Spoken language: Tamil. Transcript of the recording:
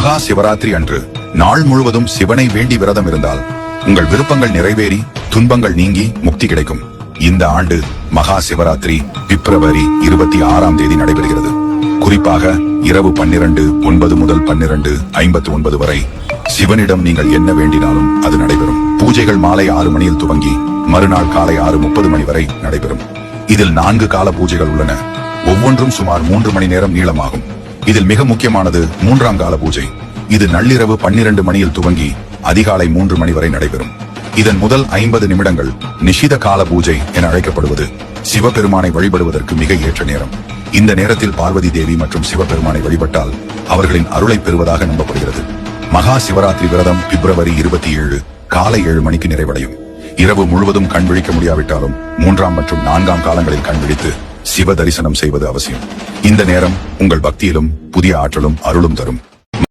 மகா சிவராத்திரி அன்று நாள் முழுவதும் சிவனை வேண்டி விரதம் இருந்தால் உங்கள் விருப்பங்கள் நிறைவேறி துன்பங்கள் நீங்கி முக்தி கிடைக்கும். இந்த ஆண்டு மகா சிவராத்திரி பிப்ரவரி 26ஆம் தேதி நடைபெறுகிறது. குறிப்பாக இரவு 12:09 முதல் 12:59 வரை சிவனிடம் நீங்கள் என்ன வேண்டினாலும் அது நடைபெறும். பூஜைகள் மாலை 6 மணியில் துவங்கி மறுநாள் காலை 6:30 மணி வரை நடைபெறும். இதில் 4 கால பூஜைகள் உள்ளன. ஒவ்வொன்றும் சுமார் 3 மணி நேரம் நீளமாகும். இதில் மிக முக்கியமானது 3ஆம் கால பூஜை. இது நள்ளிரவு 12 மணியில் துவங்கி அதிகாலை 3 மணி வரை நடைபெறும். இதன் முதல் 50 நிமிடங்கள் நிஷித கால பூஜை என அழைக்கப்படுவது சிவபெருமானை வழிபடுவதற்கு மிக ஏற்ற நேரம். இந்த நேரத்தில் பார்வதி தேவி மற்றும் சிவபெருமானை வழிபட்டால் அவர்களின் அருளை பெறுவதாக நம்பப்படுகிறது. மகா சிவராத்திரி விரதம் பிப்ரவரி 27 காலை 7 மணிக்கு நிறைவடையும். இரவு முழுவதும் கண் விழிக்க முடியாவிட்டாலும் 3ஆம் மற்றும் 4ஆம் காலங்களில் கண் விழித்து சிவ தரிசனம் செய்வது அவசியம். இந்த நேரம் உங்கள் பக்தியிலும் புதிய ஆற்றலும் அருளும் தரும்.